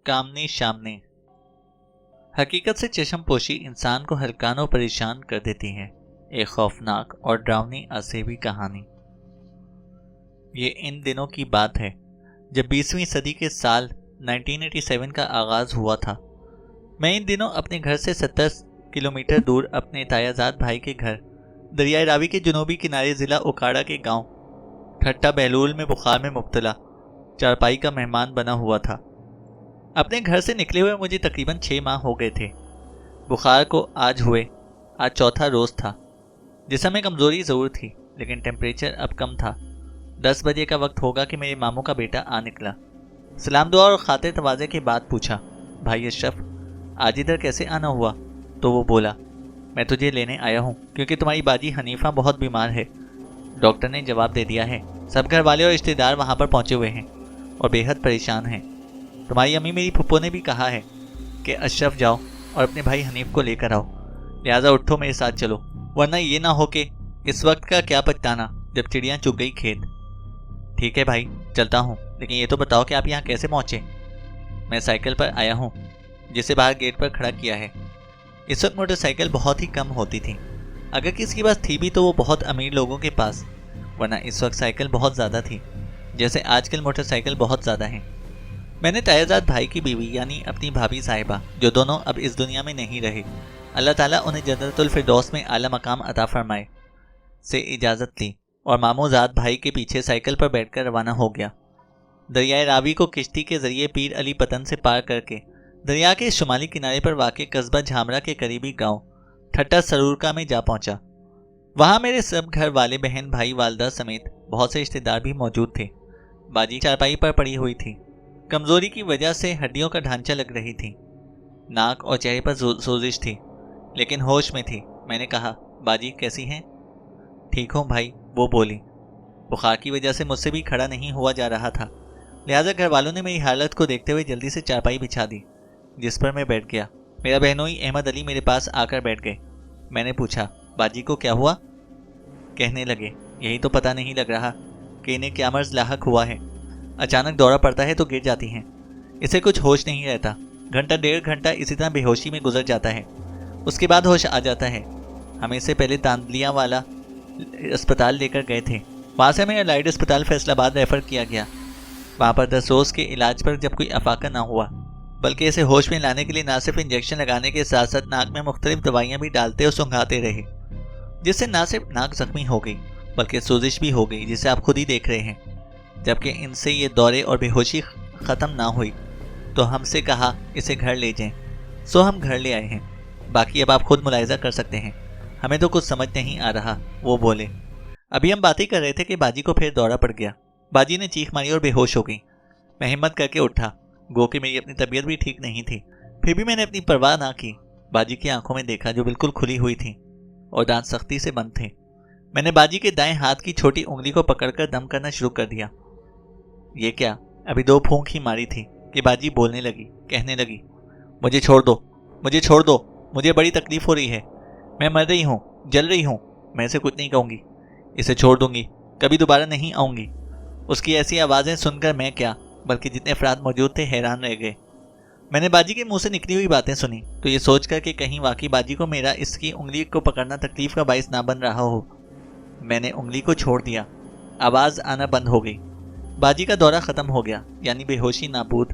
कामनी शामनी। हकीकत से चश्म पोशी इंसान को हलकान और परेशान कर देती है। एक खौफनाक और डरावनी असेबी कहानी। ये इन दिनों की बात है जब 20वीं सदी के साल 1987 का आगाज हुआ था। मैं इन दिनों अपने घर से 70 किलोमीटर दूर अपने तायाजाद भाई के घर दरियाए रावी के जुनूबी किनारे ज़िला ओकाड़ा के गांव ठट्टा बहलूल में बुखार में मुब्तला चारपाई का मेहमान बना हुआ था। अपने घर से निकले हुए मुझे तकरीबन 6 माह हो गए थे। बुखार को आज चौथा रोज़ था। जिस्म में कमज़ोरी ज़रूर थी लेकिन टेम्परेचर अब कम था। 10 बजे का वक्त होगा कि मेरे मामू का बेटा आ निकला। सलाम दुआ और खातिर तवाज़े के बाद पूछा, भाई अशरफ आज इधर कैसे आना हुआ? तो वो बोला, मैं तुझे लेने आया हूँ क्योंकि तुम्हारी बाजी हनीफा बहुत बीमार है। डॉक्टर ने जवाब दे दिया है। सब घर वाले और रिश्तेदार वहाँ पर पहुँचे हुए हैं और बेहद परेशान हैं। तुम्हारी अम्मी मेरी फुप्पो ने भी कहा है कि अशरफ जाओ और अपने भाई हनीफ को लेकर आओ, लिहाजा उठो मेरे साथ चलो, वरना ये ना हो कि इस वक्त का क्या पछताना जब चिड़ियाँ चुग गई खेत। ठीक है भाई चलता हूँ, लेकिन ये तो बताओ कि आप यहाँ कैसे पहुँचे? मैं साइकिल पर आया हूँ जिसे बाहर गेट पर खड़ा किया है। इस वक्त मोटरसाइकिल बहुत ही कम होती थी, अगर किसी के पास थी भी तो वो बहुत अमीर लोगों के पास, वरना इस वक्त साइकिल बहुत ज़्यादा थी जैसे आजकल मोटरसाइकिल बहुत ज़्यादा हैं। मैंने तायाजाद भाई की बीवी यानी अपनी भाभी साहिबा, जो दोनों अब इस दुनिया में नहीं रहे, अल्लाह ताला उन्हें जन्नतुल फिरदौस में आला मकाम अता फरमाए, से इजाज़त ली और मामूजाद भाई के पीछे साइकिल पर बैठकर रवाना हो गया। दरियाए रावी को किश्ती के ज़रिए पीर अली पतन से पार करके दरिया के शुमाली किनारे पर वाक़ कस्बा झामरा के करीबी गांव ठट्टा सरूरका में जा पहुंचा। वहां मेरे सब घर वाले, बहन, भाई, वालदा समेत बहुत से रिश्तेदार भी मौजूद थे। बाजी चारपाई पर पड़ी हुई थी। कमज़ोरी की वजह से हड्डियों का ढांचा लग रही थी। नाक और चेहरे पर सोजिश थी लेकिन होश में थी। मैंने कहा, बाजी कैसी हैं? ठीक हूँ भाई, वो बोली। बुखार की वजह से मुझसे भी खड़ा नहीं हुआ जा रहा था, लिहाजा घर वालों ने मेरी हालत को देखते हुए जल्दी से चारपाई बिछा दी जिस पर मैं बैठ गया। मेरा बहनोई अहमद अली मेरे पास आकर बैठ गए। मैंने पूछा, बाजी को क्या हुआ? कहने लगे, यही तो पता नहीं लग रहा कि इन्हें क्या मर्ज लाहक हुआ है। अचानक दौरा पड़ता है तो गिर जाती हैं, इसे कुछ होश नहीं रहता। घंटा 1.5 घंटा इसी तरह बेहोशी में गुजर जाता है, उसके बाद होश आ जाता है। हम इसे पहले तांदलिया वाला अस्पताल लेकर गए थे, वहाँ से हमें लाइट अस्पताल फैसलाबाद रेफ़र किया गया। वहाँ पर 10 रोज़ के इलाज पर जब कोई अफाका ना हुआ, बल्कि इसे होश में लाने के लिए ना सिर्फ इंजेक्शन लगाने के साथ साथ नाक में मुख्तलिफ दवाइयाँ भी डालते और सुंघाते रहे, जिससे ना सिर्फ नाक जख्मी हो गई बल्कि सोजिश भी हो गई, जिसे आप खुद ही देख रहे हैं। जबकि इनसे ये दौरे और बेहोशी ख़त्म ना हुई तो हमसे कहा इसे घर ले जाएं, सो हम घर ले आए हैं। बाकी अब आप खुद मुलाहिजा कर सकते हैं, हमें तो कुछ समझ नहीं आ रहा, वो बोले। अभी हम बातें कर रहे थे कि बाजी को फिर दौरा पड़ गया। बाजी ने चीख मारी और बेहोश हो गई। मैं हिम्मत करके उठा, गो कि मेरी अपनी तबीयत भी ठीक नहीं थी, फिर भी मैंने अपनी परवाह ना की। बाजी की आंखों में देखा जो बिल्कुल खुली हुई थी और दांत सख्ती से बंद थे। मैंने बाजी के दाएं हाथ की छोटी उंगली को पकड़कर दम करना शुरू कर दिया। ये क्या, अभी 2 फूंक ही मारी थी कि बाजी बोलने लगी, कहने लगी, मुझे छोड़ दो, मुझे छोड़ दो, मुझे बड़ी तकलीफ़ हो रही है, मैं मर रही हूँ, जल रही हूँ, मैं इसे कुछ नहीं कहूँगी, इसे छोड़ दूँगी, कभी दोबारा नहीं आऊँगी। उसकी ऐसी आवाज़ें सुनकर मैं क्या बल्कि जितने अफराद मौजूद थे हैरान रह गए। मैंने बाजी के मुंह से निकली हुई बातें सुनी तो ये सोचकर कि कहीं वाकई बाजी को मेरा इसकी उंगली को पकड़ना तकलीफ का बाइस ना बन रहा हो, मैंने उंगली को छोड़ दिया। आवाज़ आना बंद हो गई। बाजी का दौरा ख़त्म हो गया, यानी बेहोशी नाबूद।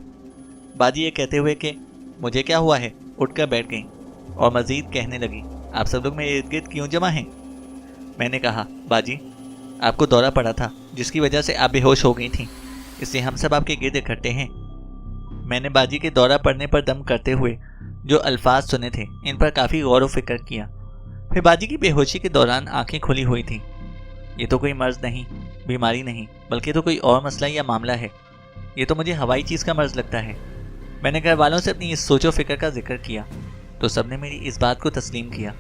बाजी ये कहते हुए कि मुझे क्या हुआ है उठकर बैठ गई और मज़ीद कहने लगी, आप सब लोग मेरे इर्द गिर्द क्यों जमा हैं? मैंने कहा, बाजी आपको दौरा पड़ा था जिसकी वजह से आप बेहोश हो गई थीं, इसलिए हम सब आपके गिर्द इकट्ठे हैं। मैंने बाजी के दौरा पड़ने पर दम करते हुए जो अल्फाज सुने थे इन पर काफ़ी गौर व फिक्र किया। फिर बाजी की बेहोशी के दौरान आंखें खुली हुई थीं। ये तो कोई मर्ज नहीं, बीमारी नहीं, बल्कि तो कोई और मसला या मामला है। ये तो मुझे हवाई चीज़ का मर्ज लगता है। मैंने घर वालों से अपनी इस सोचो फिक्र का जिक्र किया तो सबने मेरी इस बात को तस्लीम किया।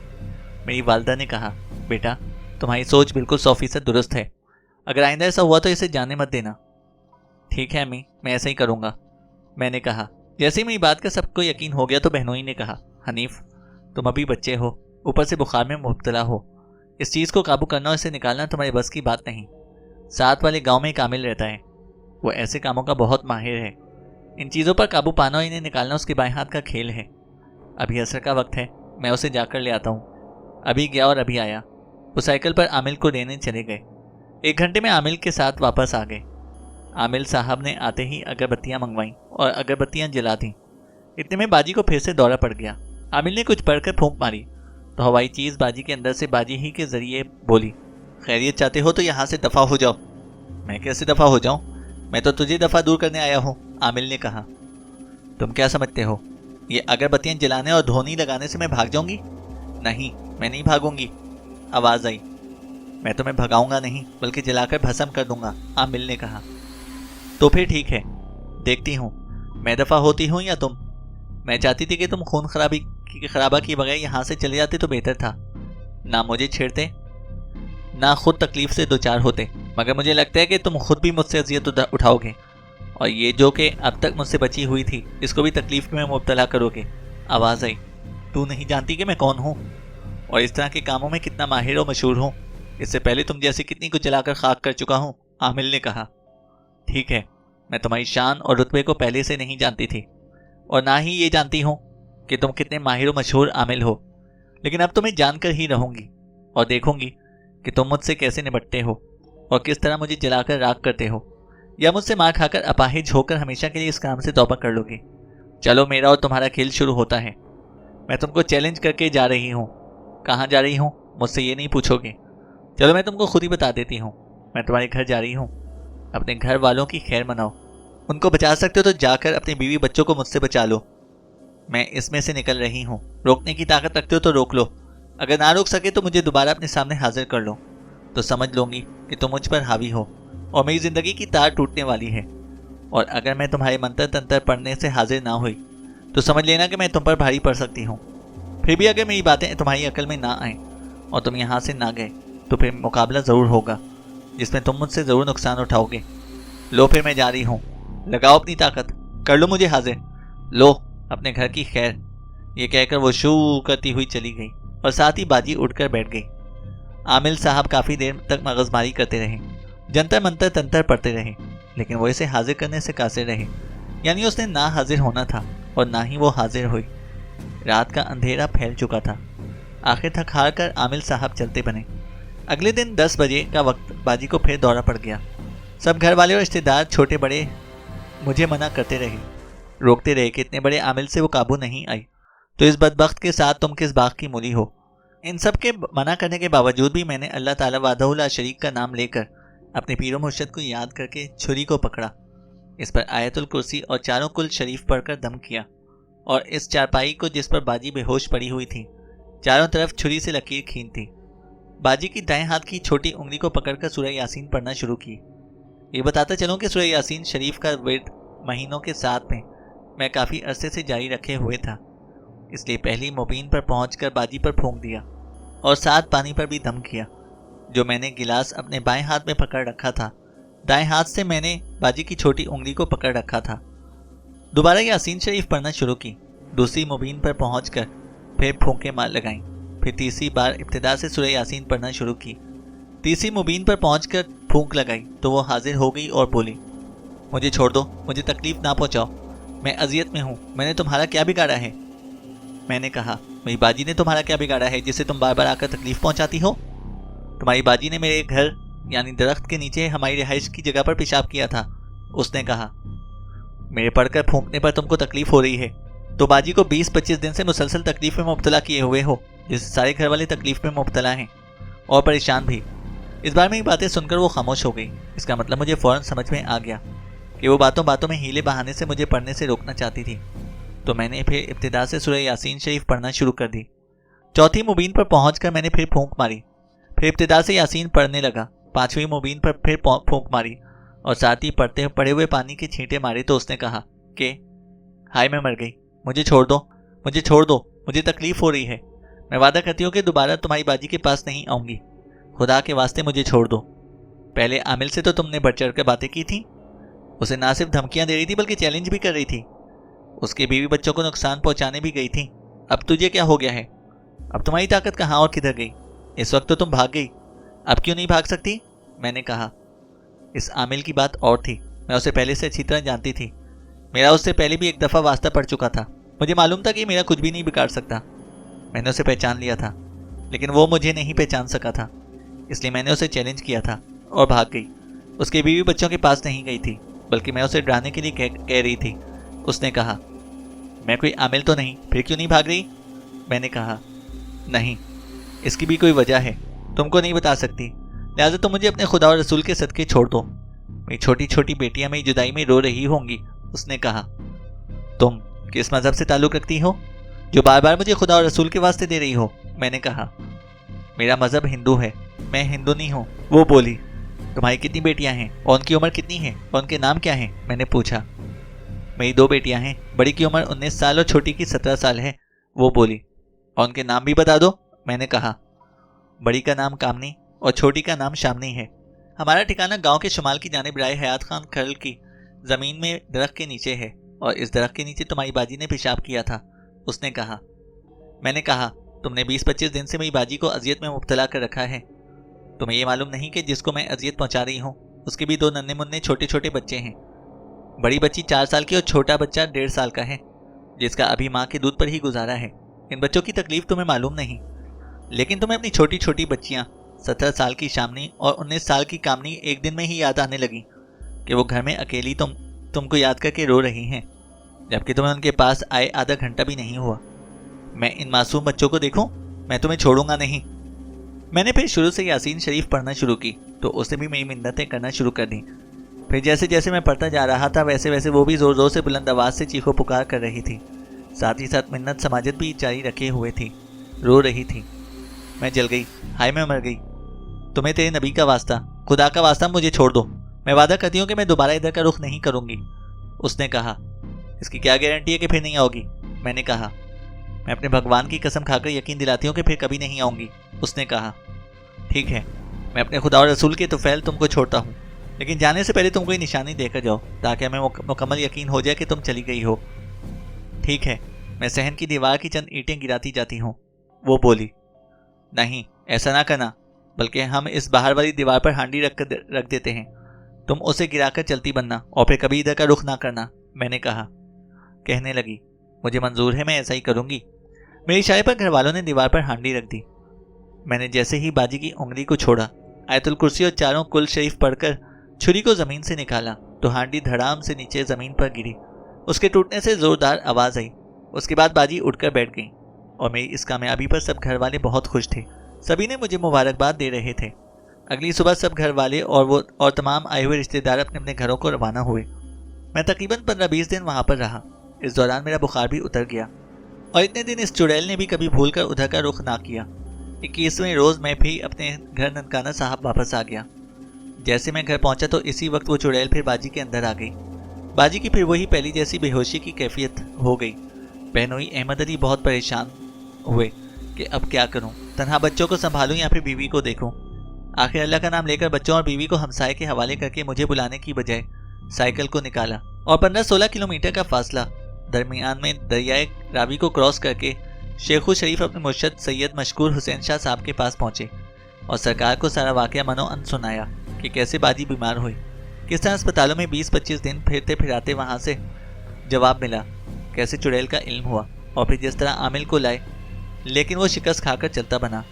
मेरी वालदा ने कहा, बेटा तुम्हारी सोच बिल्कुल 100% दुरुस्त है, अगर आइंदा ऐसा हुआ तो इसे जाने मत देना। ठीक है अम्मी, मैं ऐसा ही करूँगा, मैंने कहा। जैसे ही मेरी बात का सबको यकीन हो गया तो बहनोई ने कहा, हनीफ तुम अभी बच्चे हो, ऊपर से बुखार में मुब्तला हो, इस चीज़ को काबू करना और इसे निकालना तुम्हारे बस की बात नहीं। साथ वाले गांव में कामिल रहता है, वो ऐसे कामों का बहुत माहिर है, ان چیزوں پر قابو پانا اور انہیں نکالنا اس کے بائیں ہاتھ کا کھیل ہے۔ ابھی عصر کا وقت ہے، میں اسے جا کر لے آتا ہوں۔ ابھی گیا اور ابھی آیا۔ وہ سائیکل پر عامل کو لینے چلے گئے۔ 1 گھنٹے میں عامل کے ساتھ واپس آ گئے۔ عامل صاحب نے آتے ہی اگربتیاں منگوائیں اور اگربتیاں جلا دیں۔ اتنے میں باجی کو پھر سے دورہ پڑ گیا۔ عامل نے کچھ پڑھ کر پھونک ماری تو ہوائی چیز باجی کے اندر سے باجی ہی کے ذریعے بولی، خیریت چاہتے ہو تو یہاں سے دفع ہو جاؤ۔ میں کیسے دفع ہو جاؤں؟ میں تو تجھے دفع دور کرنے آیا ہوں، عامل نے کہا۔ تم کیا سمجھتے ہو یہ اگربتیاں جلانے اور دھونی لگانے سے میں بھاگ جاؤں گی؟ نہیں، میں نہیں بھاگوں گی، آواز آئی۔ میں تمہیں بھگاؤں گا نہیں بلکہ جلا کر بھسم کر دوں گا، عامل نے کہا۔ تو پھر ٹھیک ہے، دیکھتی ہوں میں دفع ہوتی ہوں یا تم۔ میں چاہتی تھی کہ تم خون خرابہ کی بغیر یہاں سے چلے جاتے تو بہتر تھا، نہ مجھے چھیڑتے نہ خود تکلیف سے دوچار ہوتے، مگر مجھے لگتا ہے کہ تم خود بھی مجھ سے اذیت اٹھاؤ گے اور یہ جو کہ اب تک مجھ سے بچی ہوئی تھی اس کو بھی تکلیف میں مبتلا کرو گے، آواز آئی۔ تو نہیں جانتی کہ میں کون ہوں اور اس طرح کے کاموں میں کتنا ماہر و مشہور ہوں؟ اس سے پہلے تم جیسی کتنی کو جلا کر خاک کر چکا ہوں، عامل نے کہا۔ ٹھیک ہے، میں تمہاری شان اور رتبے کو پہلے سے نہیں جانتی تھی اور نہ ہی یہ جانتی ہوں کہ تم کتنے ماہر و مشہور عامل ہو، لیکن اب تمہیں جان کر ہی رہوں گی اور دیکھوں گی کہ تم مجھ سے کیسے نپٹتے ہو اور کس طرح مجھے جلا کر راکھ کرتے ہو، یا مجھ سے مار کھا کر اپاہج ہو کر ہمیشہ کے لیے اس کام سے توبہ کر لو گے۔ چلو میرا اور تمہارا کھیل شروع ہوتا ہے۔ میں تم کو چیلنج کر کے جا رہی ہوں۔ کہاں جا رہی ہوں مجھ سے یہ نہیں پوچھو گے، چلو میں تم کو خود ہی بتا دیتی ہوں۔ میں تمہارے گھر جا رہی ہوں۔ اپنے گھر والوں کی خیر مناؤ، ان کو بچا سکتے ہو تو جا کر اپنی بیوی بچوں کو مجھ سے بچا لو۔ میں اس میں سے نکل رہی ہوں، روکنے کی طاقت رکھتے ہو تو روک لو، اگر نہ روک سکے تو مجھے دوبارہ اپنے سامنے حاضر کر لو، تو سمجھ لوں گی کہ تم مجھ پر حاوی ہو اور میری زندگی کی تار ٹوٹنے والی ہے، اور اگر میں تمہارے منتر تنتر پڑھنے سے حاضر نہ ہوئی تو سمجھ لینا کہ میں تم پر بھاری پڑ سکتی ہوں۔ پھر بھی اگر میری باتیں تمہاری عقل میں نہ آئیں اور تم یہاں سے نہ گئے تو پھر مقابلہ ضرور ہوگا جس میں تم مجھ سے ضرور نقصان اٹھاؤ گے۔ لو پھر میں جا رہی ہوں، لگاؤ اپنی طاقت، کر لو مجھے حاضر، لو اپنے گھر کی خیر۔ یہ کہہ کر وہ شو کرتی ہوئی چلی گئی اور ساتھ ہی باجی اٹھ کر بیٹھ گئی۔ عامل صاحب کافی دیر تک مغز ماری کرتے رہے، جنتر منتر تنتر پڑھتے رہے، لیکن وہ اسے حاضر کرنے سے قاصر رہے، یعنی اس نے نہ حاضر ہونا تھا اور نہ ہی وہ حاضر ہوئی۔ رات کا اندھیرا پھیل چکا تھا۔ آخر تھک ہار کر عامل صاحب چلتے بنے۔ اگلے دن 10 بجے کا وقت باجی کو پھر دورہ پڑ گیا۔ سب گھر والے اور رشتے دار چھوٹے بڑے مجھے منع کرتے رہے، روکتے رہے کہ اتنے بڑے عامل سے وہ قابو نہیں آئی تو اس بدبخت کے ساتھ تم کس باغ کی مولی ہو۔ ان سب کے منع کرنے کے باوجود بھی میں نے اللہ تعالیٰ وحدہ لا شریک کا نام لے کر اپنے پیر و مرشد کو یاد کر کے چھری کو پکڑا، اس پر آیت الکرسی اور چاروں کل شریف پڑھ کر دم کیا، اور اس چارپائی کو جس پر باجی بے ہوش پڑی ہوئی تھی چاروں طرف چھری سے لکیر کھین تھی۔ باجی کی دائیں ہاتھ کی چھوٹی انگلی کو پکڑ کر سورہ یاسین پڑھنا شروع کی۔ یہ بتاتا چلوں کہ سورہ یاسین شریف کا ورد مہینوں کے ساتھ میں کافی عرصے سے جاری رکھے ہوئے تھا، اس لیے پہلی مبین پر پہنچ کر باجی پر پھونک دیا اور ساتھ پانی پر بھی دم کیا۔ جو میں نے گلاس اپنے بائیں ہاتھ میں پکڑ رکھا تھا، دائیں ہاتھ سے میں نے باجی کی چھوٹی انگلی کو پکڑ رکھا تھا۔ دوبارہ یاسین شریف پڑھنا شروع کی، دوسری مبین پر پہنچ کر پھر پھونکیں مار لگائیں، پھر تیسری بار ابتدا سے سورہ یاسین پڑھنا شروع کی، تیسری مبین پر پہنچ کر پھونک لگائی تو وہ حاضر ہو گئی اور بولی، مجھے چھوڑ دو، مجھے تکلیف نہ پہنچاؤ، میں اذیت میں ہوں، میں نے تمہارا کیا بگاڑا ہے؟ میں نے کہا، میری باجی نے تمہارا کیا بگاڑا ہے جسے تم بار بار آ کر تکلیف پہنچاتی ہو؟ تمہاری باجی نے میرے گھر یعنی درخت کے نیچے ہماری رہائش کی جگہ پر پیشاب کیا تھا، اس نے کہا۔ میرے پڑھ کر پھونکنے پر تم کو تکلیف ہو رہی ہے تو باجی کو 20-25 دن سے مسلسل تکلیف میں مبتلا کیے ہوئے ہو، جس سے سارے گھر والے تکلیف میں مبتلا ہیں اور پریشان بھی۔ اس بار میری باتیں سن کر وہ خاموش ہو گئی۔ اس کا مطلب مجھے فوراً سمجھ میں آ گیا کہ وہ باتوں میں ہیلے بہانے سے مجھے پڑھنے سے روکنا چاہتی تھی، تو میں نے پھر ابتدا سے سورہ یاسین شریف پڑھنا شروع کر دی۔ چوتھی مبین پر پہنچ کر میں نے پھر پھونک ماری، پھر ابتدا سے یاسین پڑھنے لگا۔ پانچویں مبین پر پھر پھونک ماری اور ساتھ ہی پڑے ہوئے پانی کے چھینٹے مارے تو اس نے کہا کہ ہائے میں مر گئی، مجھے چھوڑ دو، مجھے چھوڑ دو، مجھے تکلیف ہو رہی ہے، میں وعدہ کرتی ہوں کہ دوبارہ تمہاری باجی کے پاس نہیں آؤں گی، خدا کے واسطے مجھے چھوڑ دو۔ پہلے عامل سے تو تم نے بڑھ چڑھ کر باتیں کی تھیں، اسے نہ صرف دھمکیاں دے رہی تھی بلکہ چیلنج بھی کر رہی تھی، اس کے بیوی بچوں کو نقصان پہنچانے بھی گئی تھی۔ اب تجھے کیا ہو گیا ہے؟ اب تمہاری طاقت کہاں اور کدھر گئی؟ اس وقت تو تم بھاگ گئی، اب کیوں نہیں بھاگ سکتی؟ میں نے کہا۔ اس عامل کی بات اور تھی، میں اسے پہلے سے اچھی طرح جانتی تھی، मेरा उससे पहले भी एक दफ़ा वास्ता पड़ चुका था। मुझे मालूम था कि मेरा कुछ भी नहीं बिगाड़ सकता। मैंने उसे पहचान लिया था, लेकिन वो मुझे नहीं पहचान सका था। इसलिए मैंने उसे चैलेंज किया था और भाग गई। उसके बीवी बच्चों के पास नहीं गई थी, बल्कि मैं उसे डराने के लिए कह रही थी। उसने कहा, मैं कोई आमिल तो नहीं, फिर क्यों नहीं भाग रही? मैंने कहा, नहीं, इसकी भी कोई वजह है, तुमको नहीं बता सकती। लिहाजा तुम मुझे अपने खुदा और रसूल के सदके छोड़ दो। मेरी छोटी छोटी बेटियां मेरी जुदाई में रो रही होंगी। उसने कहा, तुम किस मजहब से ताल्लुक़ रखती हो जो बार बार मुझे खुदा और रसूल के वास्ते दे रही हो? मैंने कहा, मेरा मजहब हिंदू है, मैं हिंदू नहीं हूँ। वो बोली, तुम्हारी कितनी बेटियां हैं और उनकी उम्र कितनी है और उनके नाम क्या हैं? मैंने पूछा। मेरी 2 बेटियां हैं, बड़ी की उम्र 19 साल और छोटी की 17 साल है। वो बोली, और उनके नाम भी बता दो। मैंने कहा, बड़ी का नाम कामनी और छोटी का नाम शामनी है। हमारा ठिकाना गांव के शुमाल की जानिब राय हयात खान खरल की ज़मीन में दरख्त के नीचे है, और इस दरख्त के नीचे तुम्हारी बाजी ने पेशाब किया था। उसने कहा। मैंने कहा, तुमने 20-25 दिन से मेरी बाजी को अजियत में मुब्तला कर रखा है। तुम्हें ये मालूम नहीं कि जिसको मैं अजियत पहुंचा रही हूँ उसके भी 2 नन्हे मुन्ने छोटे छोटे बच्चे हैं। बड़ी बच्ची 4 साल की और छोटा बच्चा 1.5 साल का है, जिसका अभी माँ के दूध पर ही गुजारा है। इन बच्चों की तकलीफ तुम्हें मालूम नहीं, लेकिन तुम्हें अपनी छोटी छोटी बच्चियाँ 17 साल की शामनी और 19 साल की कामनी एक दिन में ही याद आने लगी कि वो घर में अकेली तुमको याद करके रो रही हैं, जबकि तुम्हें उनके पास आए आधा घंटा भी नहीं हुआ। मैं इन मासूम बच्चों को देखूं, मैं तुम्हें छोड़ूंगा नहीं। मैंने फिर शुरू से यासीन शरीफ पढ़ना शुरू की तो उसने भी मेरी मिन्नतें करना शुरू कर दी। फिर जैसे जैसे मैं पढ़ता जा रहा था वैसे वैसे वो भी ज़ोर ज़ोर से बुलंद आवाज़ से चीखो पुकार कर रही थी। साथ ही साथ मिन्नत समाजत भी जारी रखे हुए थी, रो रही थी। मैं जल गई, हाय मैं मर गई। तुम्हें तेरे नबी का वास्ता, खुदा का वास्ता, मुझे छोड़ दो। मैं वादा करती हूँ कि मैं दोबारा इधर का रुख नहीं करूँगी। उसने कहा, इसकी क्या गारंटी है कि फिर नहीं आओगी? मैंने कहा, मैं अपने भगवान की कसम खाकर यकीन दिलाती हूँ कि फिर कभी नहीं आऊँगी। उसने कहा, ठीक है, मैं अपने खुदा और रसूल के तुफैल तुमको छोड़ता हूँ, लेकिन जाने से पहले तुमको ये निशानी देकर जाओ ताकि हमें मुकम्मल यकीन हो जाए कि तुम चली गई हो। ठीक है, मैं सहन की दीवार की चंद ईंटें गिराती जाती हूँ। वो बोली, नहीं, ऐसा ना करना, बल्कि हम इस बाहर वाली दीवार पर हांडी रख देते हैं। तुम उसे गिराकर चलती बनना और फिर कभी इधर का रुख ना करना। मैंने कहा। कहने लगी, मुझे मंजूर है, मैं ऐसा ही करूँगी। मेरे इशारे पर घर वालों ने दीवार पर हांडी रख दी। मैंने जैसे ही बाजी की उंगली को छोड़ा, आयतुल कुर्सी और चारों कुल शरीफ पढ़कर छुरी को ज़मीन से निकाला तो हांडी धड़ाम से नीचे ज़मीन पर गिरी। उसके टूटने से ज़ोरदार आवाज़ आई। उसके बाद बाजी उठकर बैठ गई और मेरी इस कामयाबी पर सब घर वाले बहुत खुश थे। सभी ने मुझे मुबारकबाद दे रहे थे। अगली सुबह सब घर वाले और तमाम आए हुए रिश्तेदार अपने अपने घरों को रवाना हुए। मैं तकरीबन 15-20 दिन वहाँ पर रहा। इस दौरान मेरा बुखार भी उतर गया और इतने दिन इस चुड़ैल ने भी कभी भूल कर उधर का रुख ना किया। 21वें रोज़ मैं भी अपने घर ननकाना साहब वापस आ गया। जैसे मैं घर पहुंचा तो इसी वक्त वो चुड़ैल फिर बाजी के अंदर आ गई। बाजी की फिर वही पहली जैसी बेहोशी की कैफियत हो गई। बहनोई अहमद अली बहुत परेशान हुए कि अब क्या करूं, तन्हा बच्चों को संभालूं या फिर बीवी को देखूं। आखिर अल्लाह का नाम लेकर बच्चों और बीवी को हमसाये के हवाले करके मुझे बुलाने की बजाय साइकिल को निकाला और 15-16 किलोमीटर का फासला दरमियान में दरियाए रावी को क्रॉस करके शेखु शरीफ अपने मुर्शद सैयद मशकूर हुसैन शाह साहब के पास पहुंचे और सरकार को सारा वाक़या मनो अन सुनाया कि कैसे बाजी बीमार हुई, किस तरह अस्पतालों में 20-25 दिन फिरते फिराते वहाँ से जवाब मिला, कैसे चुड़ैल का इल्म हुआ और फिर जिस तरह आमिल को लाए लेकिन वो शिकस्त खाकर चलता बना।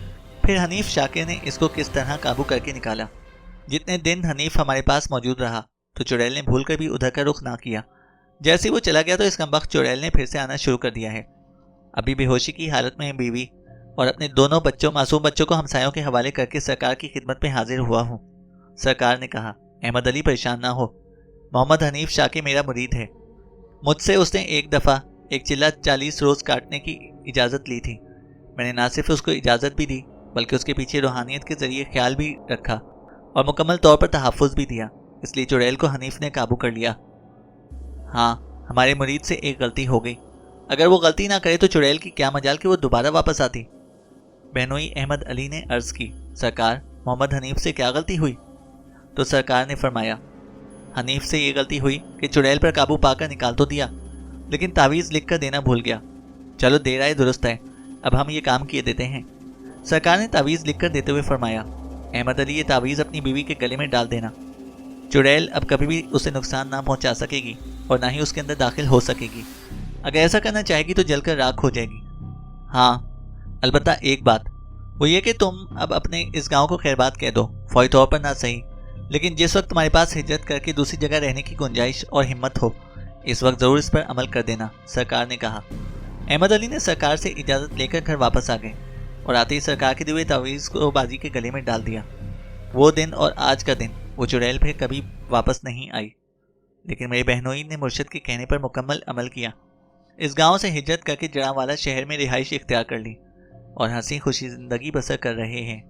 फिर हनीफ शाकिर ने इसको किस तरह काबू करके निकाला। जितने दिन हनीफ हमारे पास मौजूद रहा तो चुड़ैल ने भूल कर भी उधर का रुख ना किया। जैसे ही वो चला गया तो इस कमबख्त चुड़ैल ने फिर से आना शुरू कर दिया है। अभी बेहोशी की हालत में बीवी और अपने दोनों मासूम बच्चों को हमसायों के हवाले करके सरकार की खिदमत में हाजिर हुआ हूँ। सरकार ने कहा, अहमद अली परेशान ना हो, मोहम्मद हनीफ शाकिर मेरा मुरीद है। मुझसे उसने एक दफ़ा एक चिल्ला 40 रोज़ काटने की इजाज़त ली थी। मैंने ना सिर्फ उसको इजाज़त भी दी बल्कि उसके पीछे रूहानियत के ज़रिए ख्याल भी रखा और मुकम्मल तौर पर तहफ़्फ़ुज़ भी दिया। इसलिए चुड़ैल को हनीफ ने काबू कर लिया। हाँ, हमारे मुरीद से एक गलती हो गई। अगर वो गलती ना करे तो चुड़ैल की क्या मजाल कि वो दोबारा वापस आती। बहनोई अहमद अली ने अर्ज़ की, सरकार, मोहम्मद हनीफ से क्या गलती हुई? तो सरकार ने फरमाया, हनीफ से ये गलती हुई कि चुड़ैल पर काबू पाकर निकाल तो दिया लेकिन तावीज़ लिख कर देना भूल गया। चलो देर आए दुरुस्त है, अब हम ये काम किए देते हैं। सरकार ने तावीज़ लिख कर देते हुए फरमाया, अहमद अली ये तावीज़ अपनी बीवी के गले में डाल देना। चुड़ैल अब कभी भी उसे नुकसान ना पहुंचा सकेगी। اور نہ ہی اس کے اندر داخل ہو سکے گی۔ اگر ایسا کرنا چاہے گی تو جل کر راکھ ہو جائے گی۔ ہاں، البتہ ایک بات، وہ یہ کہ تم اب اپنے اس گاؤں کو خیرباد کہہ دو، فوری طور پر نہ صحیح، لیکن جس وقت تمہارے پاس ہجرت کر کے دوسری جگہ رہنے کی گنجائش اور ہمت ہو، اس وقت ضرور اس پر عمل کر دینا، سرکار نے کہا۔ احمد علی نے سرکار سے اجازت لے کر گھر واپس آ گئے اور آتے ہی سرکار کے دیے تعویذ کو بازی کے گلے میں ڈال دیا۔ وہ دن اور آج کا دن، وہ چڑیل پھر کبھی واپس نہیں آئی، لیکن میرے بہنوئی نے مرشد کے کہنے پر مکمل عمل کیا۔ اس گاؤں سے ہجرت کر کے جڑاں والا شہر میں رہائش اختیار کر لی اور ہنسی خوشی زندگی بسر کر رہے ہیں۔